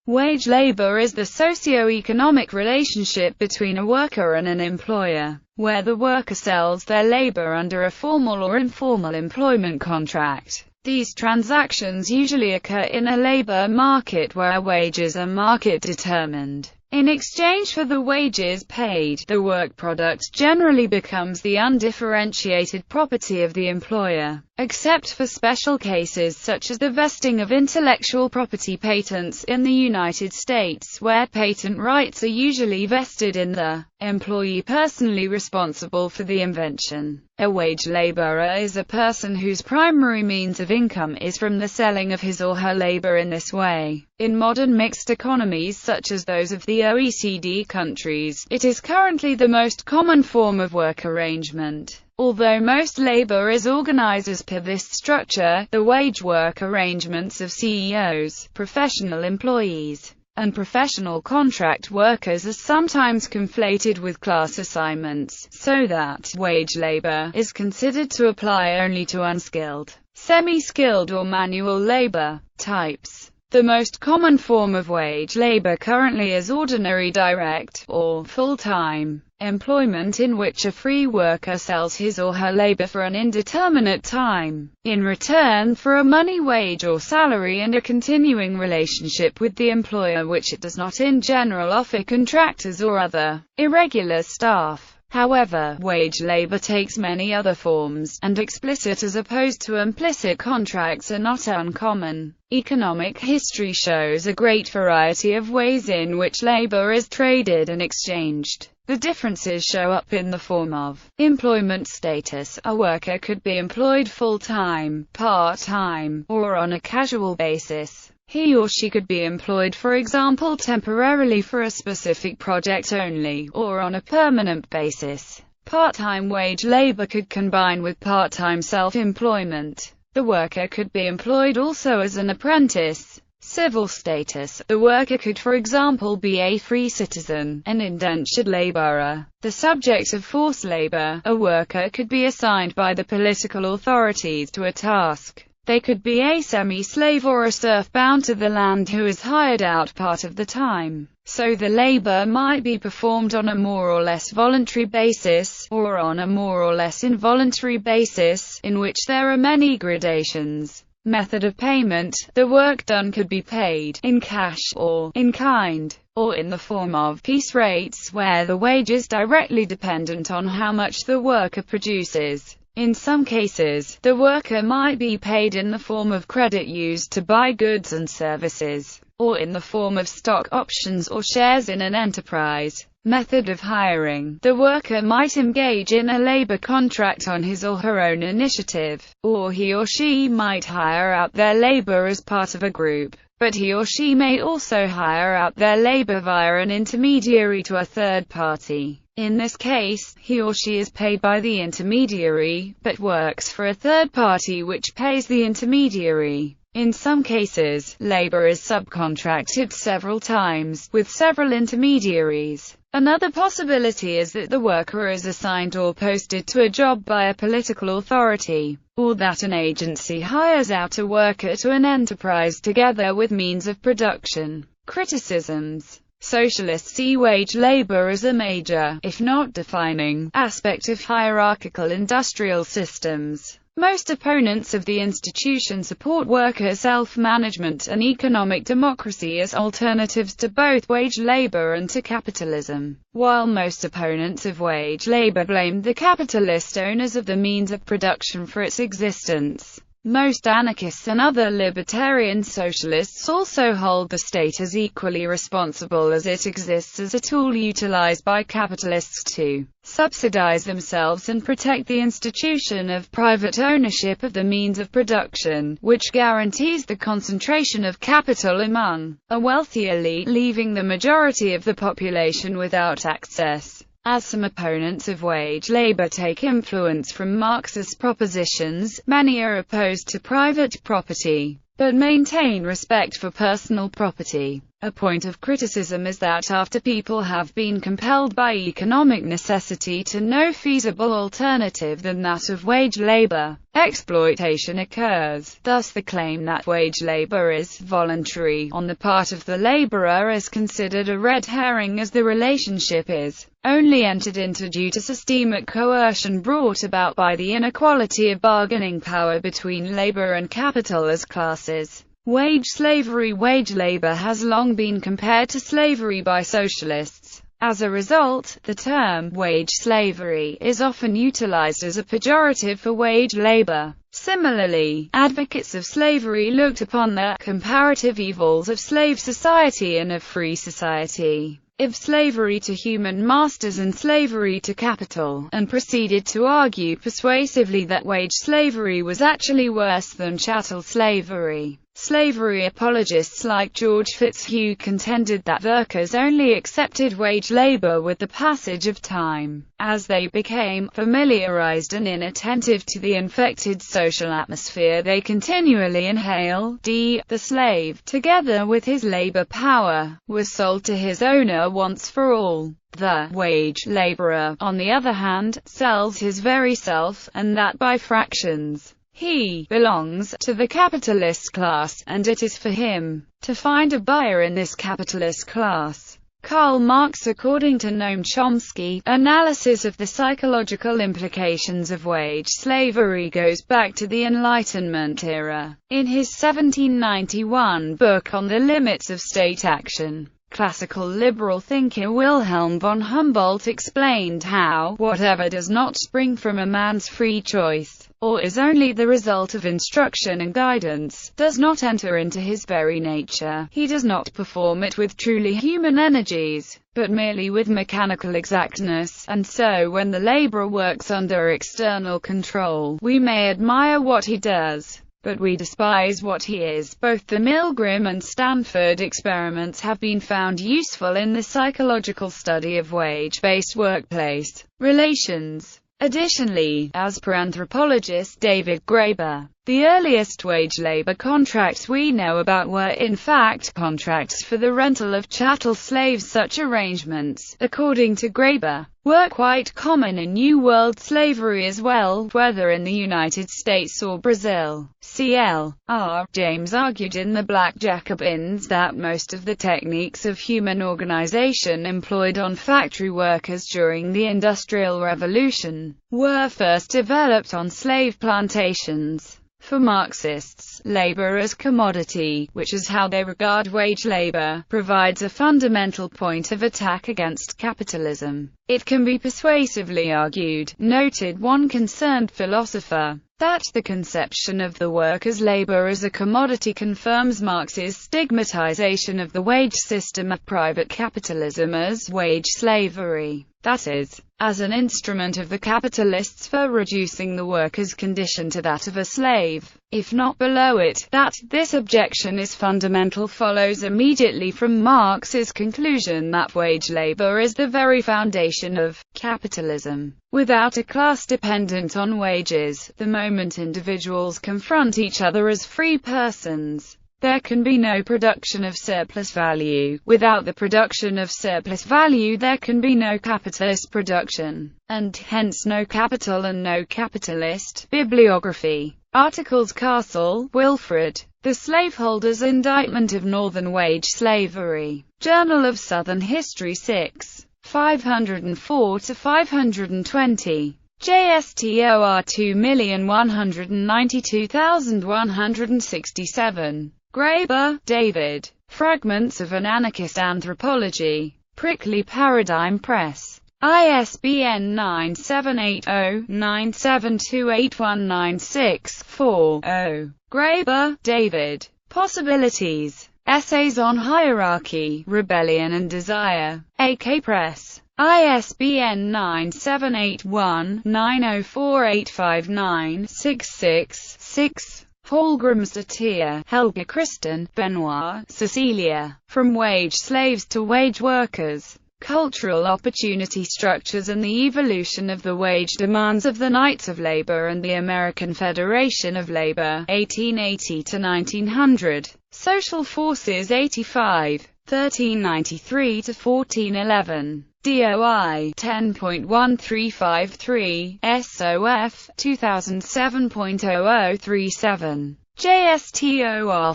Wage labor is the socioeconomic relationship between a worker and an employer, where the worker sells their labor under a formal or informal employment contract. These transactions usually occur in a labor market where wages are market-determined. In exchange for the wages paid, the work product generally becomes the undifferentiated property of the employer, except for special cases such as the vesting of intellectual property patents in the United States, where patent rights are usually vested in the employee personally responsible for the invention. A wage laborer is a person whose primary means of income is from the selling of his or her labor in this way. In modern mixed economies such as those of the OECD countries, it is currently the most common form of work arrangement. Although most labor is organized as per this structure, the wage work arrangements of CEOs, professional employees, and professional contract workers are sometimes conflated with class assignments, so that wage labor is considered to apply only to unskilled, semi-skilled or manual labor types. The most common form of wage labor currently is ordinary direct, or full-time, employment in which a free worker sells his or her labor for an indeterminate time, in return for a money wage or salary and a continuing relationship with the employer which it does not in general offer contractors or other irregular staff. However, wage labor takes many other forms, and explicit as opposed to implicit contracts are not uncommon. Economic history shows a great variety of ways in which labor is traded and exchanged. The differences show up in the form of employment status. A worker could be employed full-time, part-time, or on a casual basis. He or she could be employed, for example, temporarily for a specific project only, or on a permanent basis. Part-time wage labor could combine with part-time self-employment. The worker could be employed also as an apprentice. Civil status. The worker could, for example, be a free citizen, an indentured laborer, the subject of forced labor. A worker could be assigned by the political authorities to a task. They could be a semi-slave or a serf bound to the land who is hired out part of the time. So the labor might be performed on a more or less voluntary basis, or on a more or less involuntary basis, in which there are many gradations. Method of payment. The work done could be paid in cash, or in kind, or in the form of piece rates, where the wage is directly dependent on how much the worker produces. In some cases, the worker might be paid in the form of credit used to buy goods and services, or in the form of stock options or shares in an enterprise. Method of hiring. The worker might engage in a labor contract on his or her own initiative, or he or she might hire out their labor as part of a group, but he or she may also hire out their labor via an intermediary to a third party. In this case, he or she is paid by the intermediary, but works for a third party which pays the intermediary. In some cases, labor is subcontracted several times, with several intermediaries. Another possibility is that the worker is assigned or posted to a job by a political authority, or that an agency hires out a worker to an enterprise together with means of production. Criticisms. Socialists see wage labor as a major, if not defining, aspect of hierarchical industrial systems. Most opponents of the institution support worker self-management and economic democracy as alternatives to both wage labor and to capitalism, while most opponents of wage labor blame the capitalist owners of the means of production for its existence. Most anarchists and other libertarian socialists also hold the state as equally responsible as it exists as a tool utilized by capitalists to subsidize themselves and protect the institution of private ownership of the means of production, which guarantees the concentration of capital among a wealthy elite, leaving the majority of the population without access. As some opponents of wage labor take influence from Marxist propositions, many are opposed to private property, but maintain respect for personal property. A point of criticism is that after people have been compelled by economic necessity to no feasible alternative than that of wage labor, exploitation occurs. Thus the claim that wage labor is voluntary on the part of the laborer is considered a red herring, as the relationship is only entered into due to systemic coercion brought about by the inequality of bargaining power between labor and capital as classes. Wage slavery. Wage labor has long been compared to slavery by socialists. As a result, the term wage slavery is often utilized as a pejorative for wage labor. Similarly, advocates of slavery looked upon the comparative evils of slave society and of free society, of slavery to human masters and slavery to capital, and proceeded to argue persuasively that wage slavery was actually worse than chattel slavery. Slavery apologists like George Fitzhugh contended that workers only accepted wage labor with the passage of time. As they became familiarized and inattentive to the infected social atmosphere they continually inhale, the slave, together with his labor power, was sold to his owner once for all. The wage laborer, on the other hand, sells his very self, and that by fractions. He belongs to the capitalist class, and it is for him to find a buyer in this capitalist class. Karl Marx. According to Noam Chomsky, analysis of the psychological implications of wage slavery goes back to the Enlightenment era. In his 1791 book On the Limits of State Action, classical liberal thinker Wilhelm von Humboldt explained how whatever does not spring from a man's free choice, or is only the result of instruction and guidance, does not enter into his very nature. He does not perform it with truly human energies, but merely with mechanical exactness, and so when the laborer works under external control, we may admire what he does, but we despise what he is. Both the Milgram and Stanford experiments have been found useful in the psychological study of wage-based workplace relations. Additionally, as per anthropologist David Graeber, the earliest wage labor contracts we know about were in fact contracts for the rental of chattel slaves. Such arrangements, according to Graeber, were quite common in New World slavery as well, whether in the United States or Brazil. C.L.R. James argued in The Black Jacobins that most of the techniques of human organization employed on factory workers during the Industrial Revolution were first developed on slave plantations. For Marxists, labor as commodity, which is how they regard wage labor, provides a fundamental point of attack against capitalism. It can be persuasively argued, noted one concerned philosopher, that the conception of the workers' labor as a commodity confirms Marx's stigmatization of the wage system of private capitalism as wage slavery, that is, as an instrument of the capitalists for reducing the worker's condition to that of a slave, if not below it. That this objection is fundamental follows immediately from Marx's conclusion that wage labor is the very foundation of capitalism. Without a class dependent on wages, the moment individuals confront each other as free persons, there can be no production of surplus value. Without the production of surplus value there can be no capitalist production, and hence no capital and no capitalist. Bibliography. Articles. Castle, Wilfred. The Slaveholders' Indictment of Northern Wage Slavery. Journal of Southern History 6. 504-520. JSTOR 2,192,167. Graeber, David. Fragments of an Anarchist Anthropology. Prickly Paradigm Press. ISBN 978-0-9728196-4-0. Graeber, David. Possibilities. Essays on Hierarchy, Rebellion and Desire. AK Press. ISBN 978-1-904859-66-6. Hallgrimsdottir, Helga Kristen, Benoit, Cecilia. From Wage Slaves to Wage Workers. Cultural Opportunity Structures and the Evolution of the Wage Demands of the Knights of Labor and the American Federation of Labor, 1880-1900. Social Forces 85. 1393 to 1411. DOI 10.1353, SOF 2007.0037. JSTOR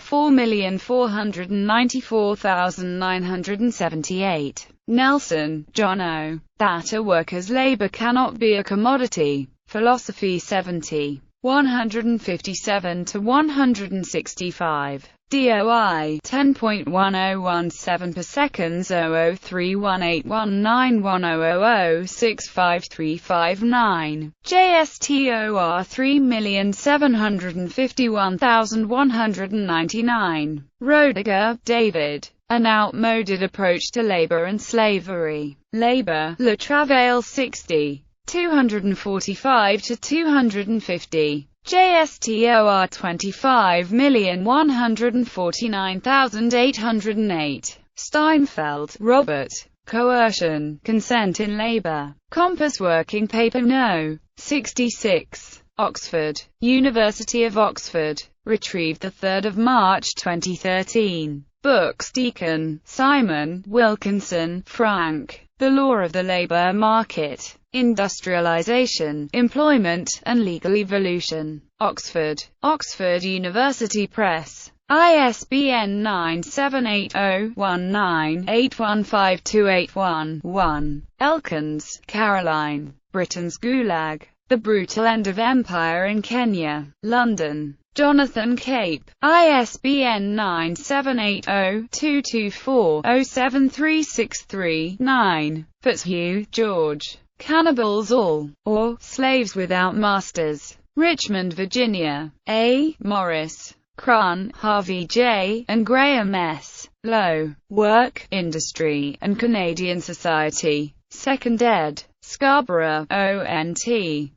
4,494,978. Nelson, John O. That a worker's labor cannot be a commodity. Philosophy 70. 157 to 165. DOI 10.1017 per seconds 0031819100065359. JSTOR 3,751,199. Roediger, David. An Outmoded Approach to Labor and Slavery. Labor, Le Travail 60. 245 to 250. JSTOR 25,149,808. Steinfeld, Robert. Coercion, Consent in Labor. Compass Working Paper No. 66. Oxford, University of Oxford. Retrieved 3 March 2013. Books Deacon, Simon, Wilkinson, Frank. The Law of the Labor Market. Industrialization, Employment, and Legal Evolution. Oxford, Oxford University Press. ISBN 978-0-19-815281-1. Elkins, Caroline. Britain's Gulag. The Brutal End of Empire in Kenya. London. Jonathan Cape. ISBN 978-0-224-07363-9. Fitzhugh, George. Cannibals All, or Slaves Without Masters. Richmond, Virginia. A. Morris. Crun, Harvey J., and Graham S. Lowe. Work, Industry, and Canadian Society. 2nd ed. Scarborough, ONT.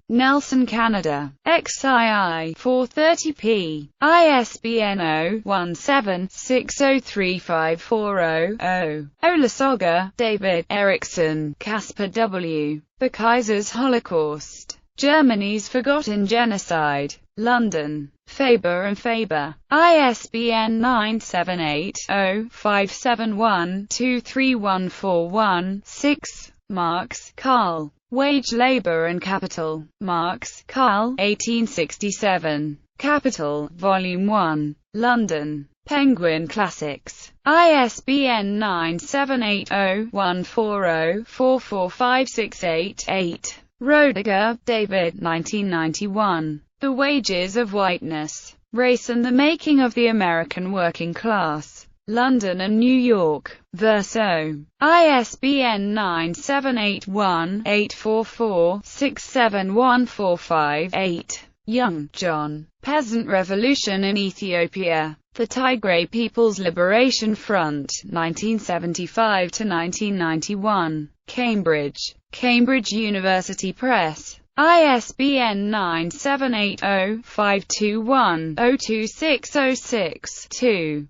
Nelson, Canada. XII 430p. ISBN 0-17-603540-0. Olasoga, David. Erickson, Caspar W. The Kaiser's Holocaust. Germany's Forgotten Genocide. London. Faber and Faber. ISBN 978-0-571-23141-6. Marx, Karl. Wage, Labor and Capital. Marx, Karl. 1867. Capital, Volume 1. London. Penguin Classics. ISBN 978-0-140-44568-8. Roediger, David. 1991. The Wages of Whiteness, Race and the Making of the American Working Class. London and New York. Verso. ISBN 978-1-844-67145-8. Young, John. Peasant Revolution in Ethiopia. The Tigray People's Liberation Front, 1975 to 1991. Cambridge. Cambridge University Press. ISBN 978-0-521-02606-2.